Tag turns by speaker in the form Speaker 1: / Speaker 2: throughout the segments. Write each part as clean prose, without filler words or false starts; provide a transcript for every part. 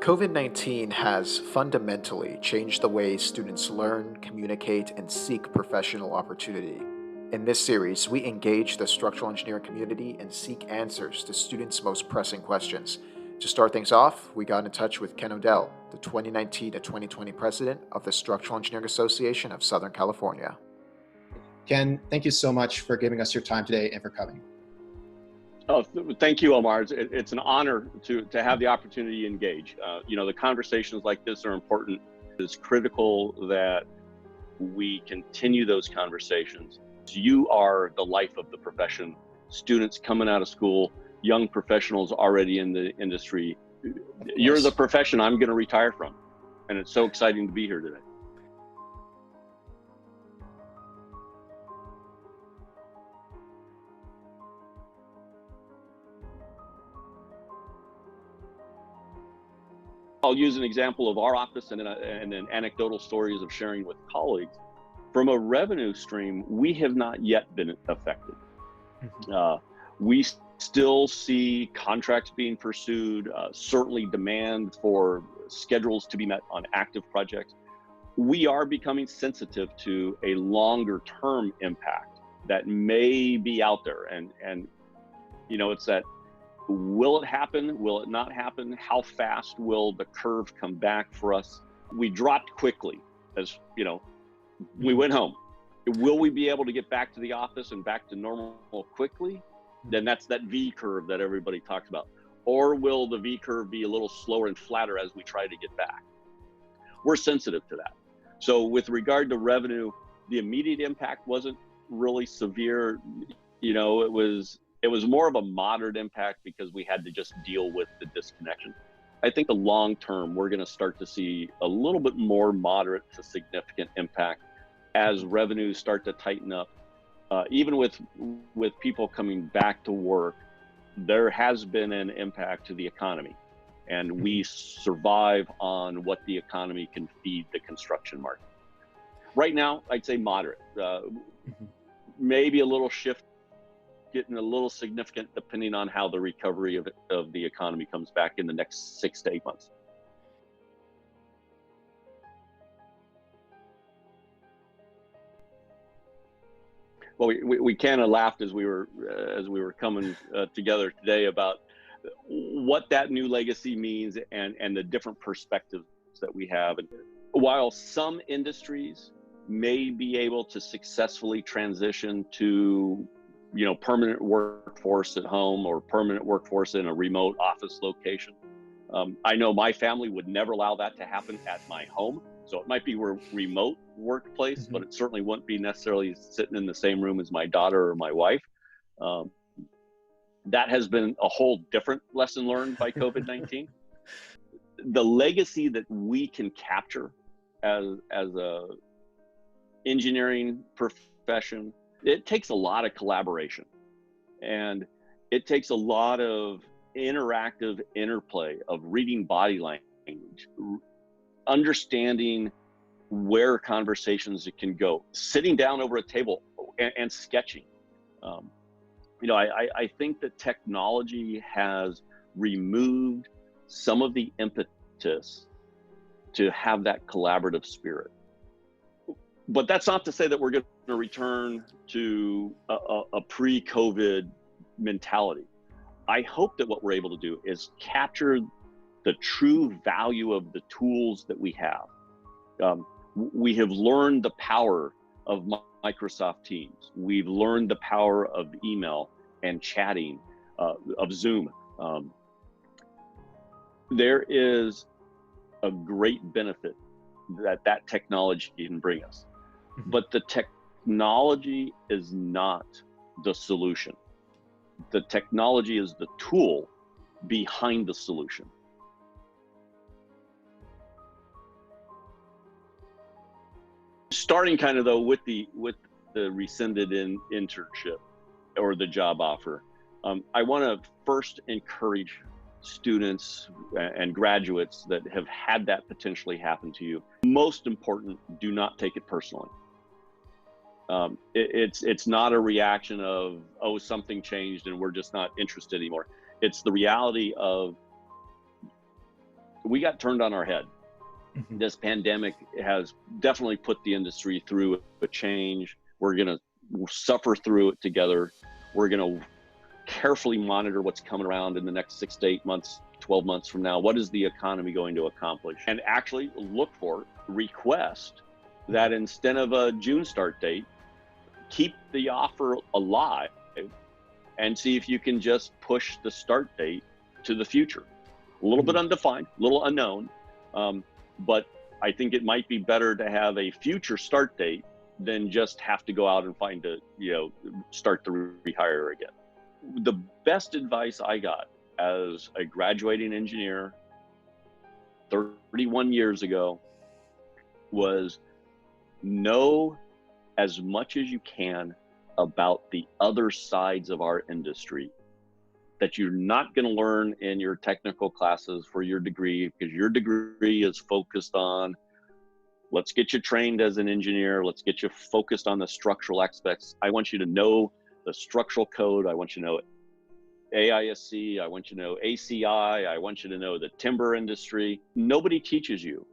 Speaker 1: COVID-19 has fundamentally changed the way students learn, communicate, and seek professional opportunity. In this series, we engage the structural engineering community and seek answers to students' most pressing questions. To start things off, we got in touch with Ken Odell, the 2019 to 2020 president of the Structural Engineering Association of Southern California.
Speaker 2: Ken, thank you so much for giving us your time today and for coming.
Speaker 3: Oh, thank you, Omar. It's an honor to have the opportunity to engage. The conversations like this are important. It's critical that we continue those conversations. You are the life of the profession. Students coming out of school, young professionals already in the industry. You're the profession I'm going to retire from. And it's so exciting to be here today. I'll use an example of our office and then anecdotal stories of sharing with colleagues. From a revenue stream, we have not yet been affected. We still see contracts being pursued, certainly demand for schedules to be met on active projects. We are becoming sensitive to a longer term impact that may be out there. And it's that, will it happen? Will it not happen? How fast will the curve come back for us? We dropped quickly, as we went home. Will we be able to get back to the office and back to normal quickly? Then that's that V curve that everybody talks about. Or will the V curve be a little slower and flatter as we try to get back? We're sensitive to that. So with regard to revenue, the immediate impact wasn't really severe. It was more of a moderate impact because we had to just deal with the disconnection. I think the long term, we're going to start to see a little bit more moderate to significant impact as revenues start to tighten up. Even with people coming back to work, there has been an impact to the economy, and we survive on what the economy can feed the construction market. Right now, I'd say moderate, maybe a little shift, getting a little significant depending on how the recovery of the economy comes back in the next 6 to 8 months. Well, we kind of laughed as we were coming together today about what that new legacy means and the different perspectives that we have. And while some industries may be able to successfully transition to permanent workforce at home or permanent workforce in a remote office location. I know my family would never allow that to happen at my home. So it might be a remote workplace, but it certainly wouldn't be necessarily sitting in the same room as my daughter or my wife. That has been a whole different lesson learned by COVID-19. The legacy that we can capture as a engineering profession, it takes a lot of collaboration, and it takes a lot of interactive interplay of reading body language, understanding where conversations can go, sitting down over a table and sketching. I think that technology has removed some of the impetus to have that collaborative spirit. But that's not to say that we're going to return to a pre-COVID mentality. I hope that what we're able to do is capture the true value of the tools that we have. We have learned the power of Microsoft Teams. We've learned the power of email and chatting, of Zoom. There is a great benefit that technology can bring us. But the technology is not the solution. The technology is the tool behind the solution. Starting kind of though with the rescinded internship or the job offer, I want to first encourage students and graduates that have had that potentially happen to you. Most important, do not take it personally. It's not a reaction of, oh, something changed and we're just not interested anymore. It's the reality of we got turned on our head. This pandemic has definitely put the industry through a change. We're going to suffer through it together. We're going to carefully monitor what's coming around in the next 6 to 8 months, 12 months from now. What is the economy going to accomplish? And actually request that instead of a June start date, keep the offer alive and see if you can just push the start date to the future. A little bit undefined, a little unknown, but I think it might be better to have a future start date than just have to go out and find start to rehire again. The best advice I got as a graduating engineer 31 years ago was know as much as you can about the other sides of our industry that you're not going to learn in your technical classes for your degree, because your degree is focused on, let's get you trained as an engineer, let's get you focused on the structural aspects. I want you to know the structural code, I want you to know AISC, I want you to know ACI, I want you to know the timber industry. Nobody teaches you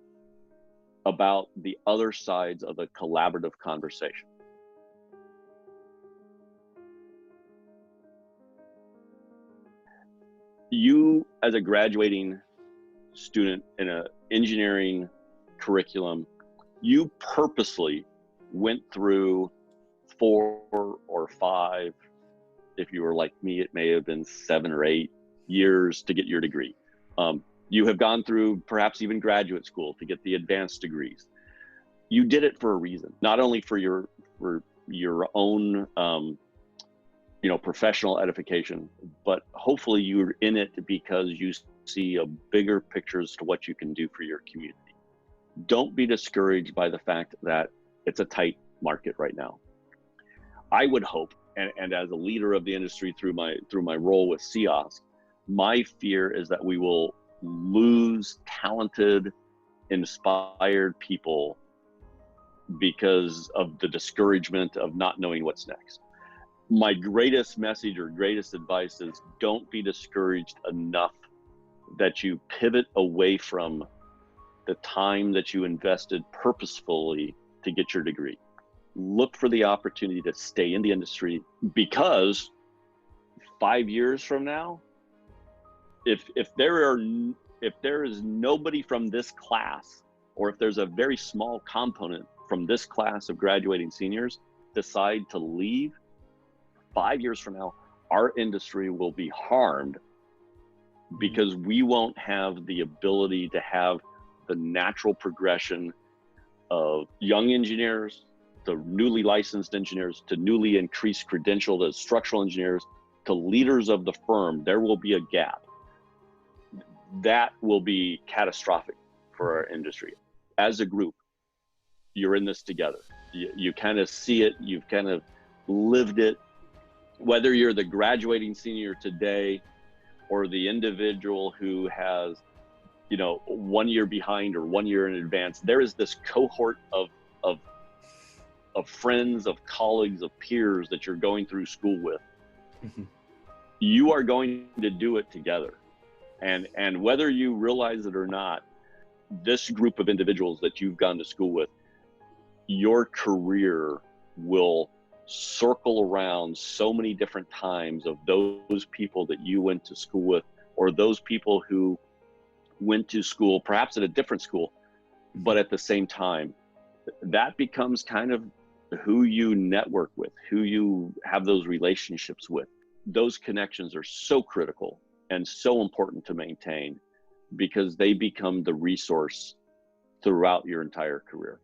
Speaker 3: about the other sides of the collaborative conversation. You, as a graduating student in an engineering curriculum, you purposely went through 4 or 5, if you were like me, it may have been 7 or 8 years to get your degree. You have gone through perhaps even graduate school to get the advanced degrees. You did it for a reason, not only for your own professional edification, but hopefully you're in it because you see a bigger picture as to what you can do for your community. Don't be discouraged by the fact that it's a tight market right now. I would hope, and as a leader of the industry through my role with SEAOSC, my fear is that we will lose talented, inspired people because of the discouragement of not knowing what's next. My greatest message or greatest advice is don't be discouraged enough that you pivot away from the time that you invested purposefully to get your degree. Look for the opportunity to stay in the industry, because 5 years from now, if there is nobody from this class, or if there's a very small component from this class of graduating seniors decide to leave, 5 years from now, our industry will be harmed because we won't have the ability to have the natural progression of young engineers to newly licensed engineers to newly increased credentialed as structural engineers to leaders of the firm. There will be a gap. That will be catastrophic for our industry. As a group, you're in this together. You kind of see it, you've kind of lived it. Whether you're the graduating senior today or the individual who has, 1 year behind or 1 year in advance, there is this cohort of friends, of colleagues, of peers that you're going through school with. You are going to do it together. And whether you realize it or not, this group of individuals that you've gone to school with, your career will circle around so many different times of those people that you went to school with, or those people who went to school, perhaps at a different school, but at the same time. That becomes kind of who you network with, who you have those relationships with. Those connections are so critical and so important to maintain because they become the resource throughout your entire career.